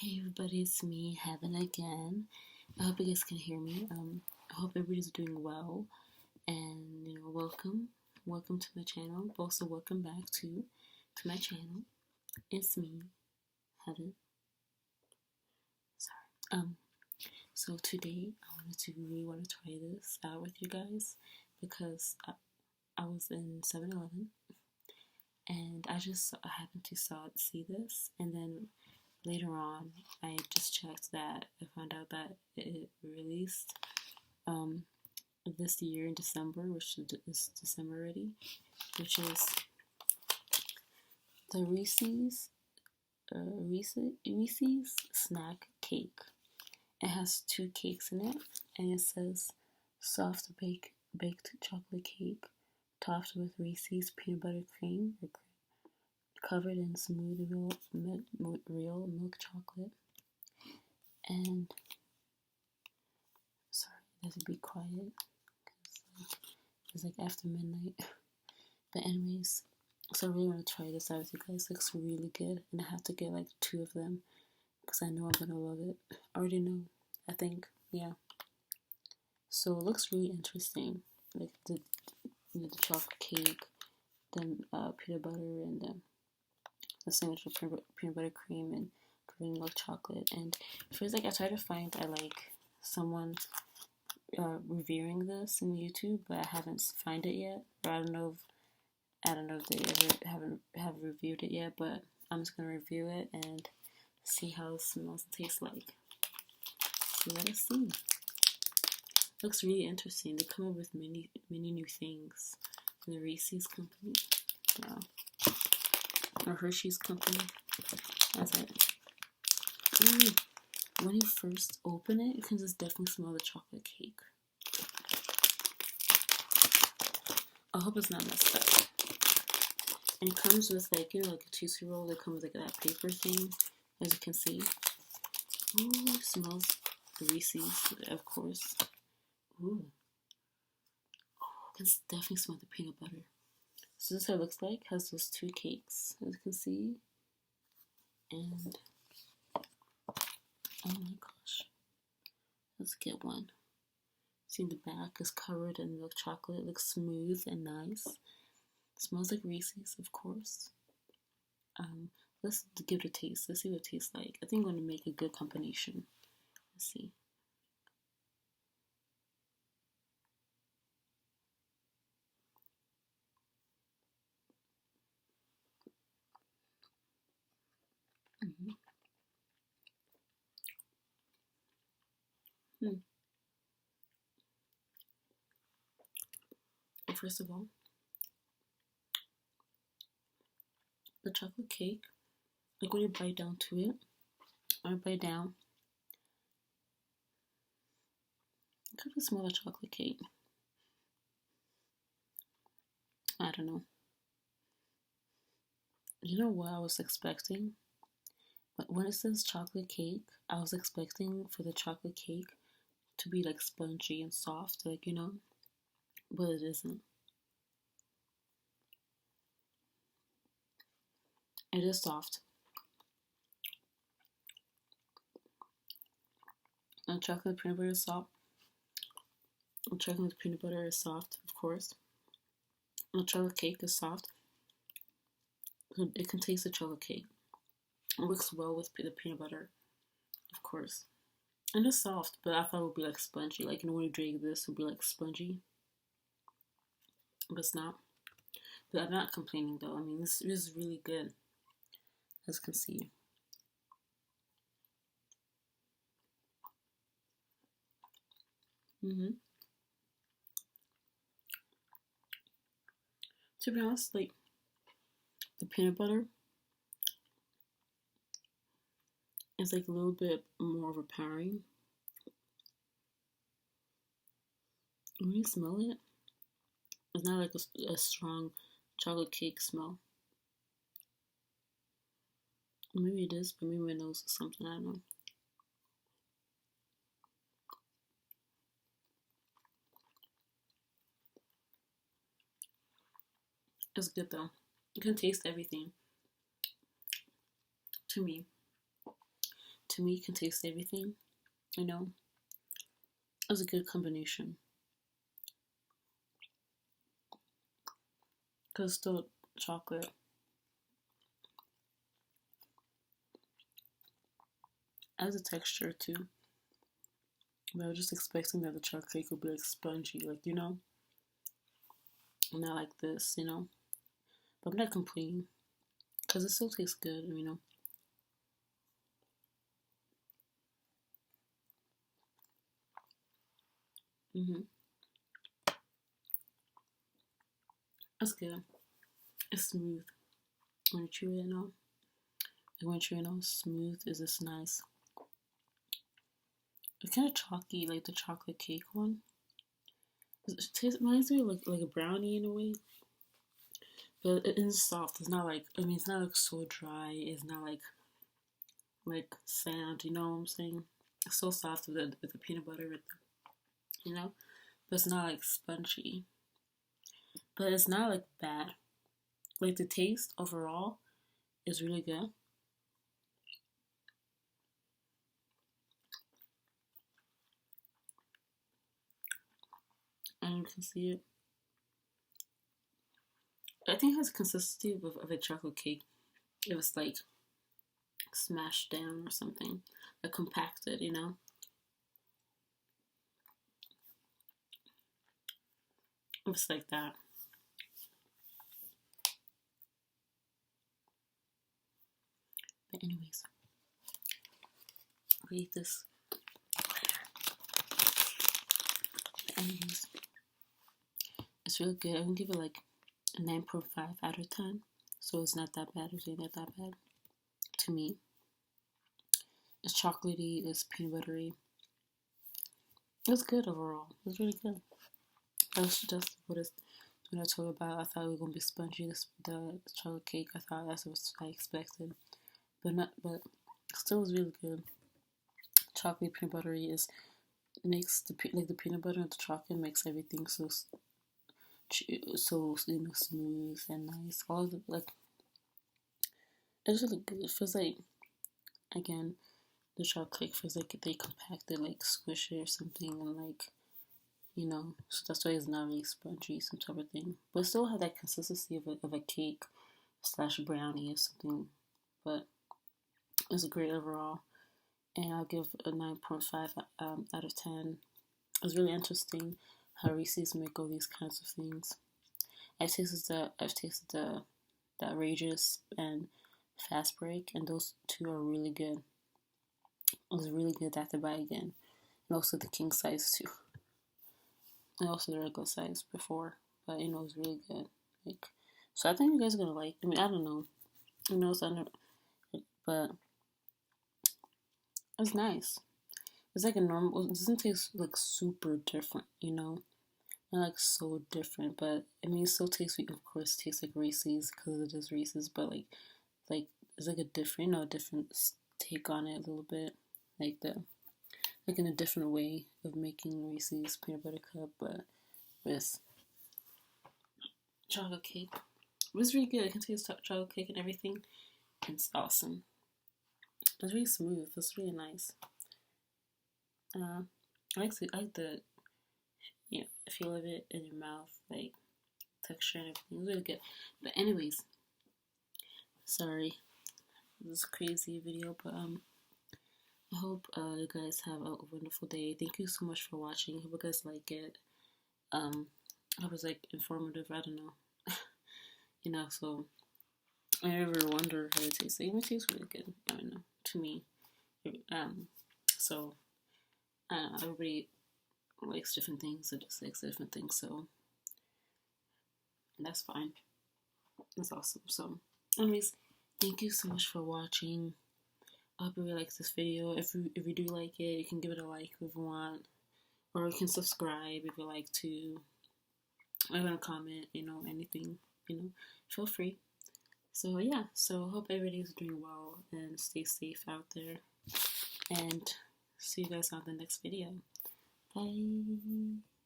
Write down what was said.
Hey everybody, it's me, Heaven again. I hope you guys can hear me. I hope everybody's doing well, and welcome to my channel. Also, welcome back to my channel. It's me, Heaven. Sorry. So today I really want to try this out with you guys because I was in 7-Eleven and I happened to see this, and then later on, I just checked that I found out that it released this year in December, which is December already, which is the Reese's snack cake. It has two cakes in it, and it says soft baked chocolate cake topped with Reese's peanut butter cream, covered in smooth real milk chocolate. And sorry, I have to be quiet because it's like after midnight. But anyways, so I really want to try this out with you guys. It looks really good, and I have to get like 2 of them because I know I'm gonna love it. I already know. I think, yeah. So it looks really interesting, like the chocolate cake, the peanut butter, and the sandwich with peanut butter cream and milk chocolate. And first, like I try to find someone reviewing this in YouTube, but I haven't find it yet. Or I don't know if they ever have reviewed it yet, but I'm just gonna review it and see how it smells and tastes like. So let us see. Looks really interesting. They come up with many new things. From the Reese's company, yeah, or Hershey's company. That's it. When you first open it, you can just definitely smell the chocolate cake. I hope it's not messed up. And it comes with like a Tootsie Roll that comes with that paper thing, as you can see. Ooh, it smells Reese's, of course. Ooh. Oh, I can definitely smell the peanut butter. So this is how it looks like. It has those 2 cakes, as you can see. And oh my gosh. Let's get one. See, the back is covered in milk chocolate. It looks smooth and nice. It smells like Reese's, of course. Let's give it a taste. Let's see what it tastes like. I think I'm going to make a good combination. Let's see. Mm-hmm. Well, first of all, the chocolate cake, like when you bite down to it, or bite down, you can smell the chocolate cake. I don't know. You know what I was expecting? But when it says chocolate cake, I was expecting for the chocolate cake to be like spongy and soft, but it isn't. It is soft. And chocolate peanut butter is soft. And chocolate peanut butter is soft, of course. And chocolate cake is soft. It can taste the chocolate cake. It works well with the peanut butter, of course. And it's soft, but I thought it would be like spongy. Like, when you drink this, it would be like spongy. But it's not. But I'm not complaining though. I mean, this is really good, as you can see. To be honest, like, the peanut butter is like a little bit more overpowering. When you smell it, it's not like a strong chocolate cake smell. Maybe it is, but maybe my nose is something, I don't know. It's good though. You can taste everything. To me, to me can taste everything, you know. It was a good combination. Because still chocolate. As a texture too. But I was just expecting that the chocolate cake would be like spongy, like, you know? Not like this, you know? But I'm not complaining. Because it still tastes good, you know? Mm-hmm. That's good. It's smooth. When you chew it now. And when you chew it now, smooth is this nice. It's kind of chalky, like the chocolate cake one. It reminds me of like a brownie in a way. But it's soft. It's not like, I mean, it's not like so dry. It's not like sand, you know what I'm saying? It's so soft with the peanut butter, with the, you know? But it's not like spongy. But it's not like bad. Like the taste overall is really good. And you can see it. I think it has consistency of a chocolate cake. It was like smashed down or something. Like compacted, you know? It was like that. But anyways, I'll eat this later. But anyways, it's really good. I can give it like a 9.5 out of 10. So it's not that bad. It's really not that bad to me. It's chocolatey, it's peanut buttery. It was good overall. It was really good. That's just what I talk about. I thought it was gonna be spongy. The chocolate cake. I thought that's what I expected, but still was really good. Chocolate peanut buttery makes the peanut butter and the chocolate makes everything so smooth and nice. All of the like, it's really good. It feels like, again, the chocolate feels like they compacted, like squish it or something, and like, you know, so that's why it's not really spongy, some type of thing. But it still had that consistency of a cake / brownie or something. But it's great overall, and I'll give a 9.5 out of 10. It was really interesting how Reese's make all these kinds of things. I've tasted the outrageous and fast break, and those two are really good. It was really good that to buy again, and also the king size too, and also the regular size before. But it was really good. Like, so I think you guys are gonna like. I mean, I don't know, so but it's nice. It's like a normal. It doesn't taste like super different, not like so different. But I mean, it still tastes. Of course, tastes like Reese's because it is Reese's. But like it's like a different, different take on it a little bit, like in a different way of making Reese's peanut butter cup, but with chocolate cake. It was really good. I can taste chocolate cake and everything. It's awesome. It's really smooth. It's really nice. I like the feel of it in your mouth, like texture and everything. It's really good. But anyways, sorry, this is a crazy video, but I hope you guys have a wonderful day. Thank you so much for watching. I hope you guys like it. I hope it's like informative. I don't know. So I never wonder how it tastes. It tastes really good. I don't know, to me. So I don't know, everybody likes different things. It just likes different things. So that's fine. That's awesome. So, anyways, thank you so much for watching. I hope you really like this video. If you do like it, you can give it a like if you want, or you can subscribe if you like to. Or gonna comment, anything, feel free. So yeah, so hope everybody's doing well and stay safe out there. And see you guys on the next video. Bye.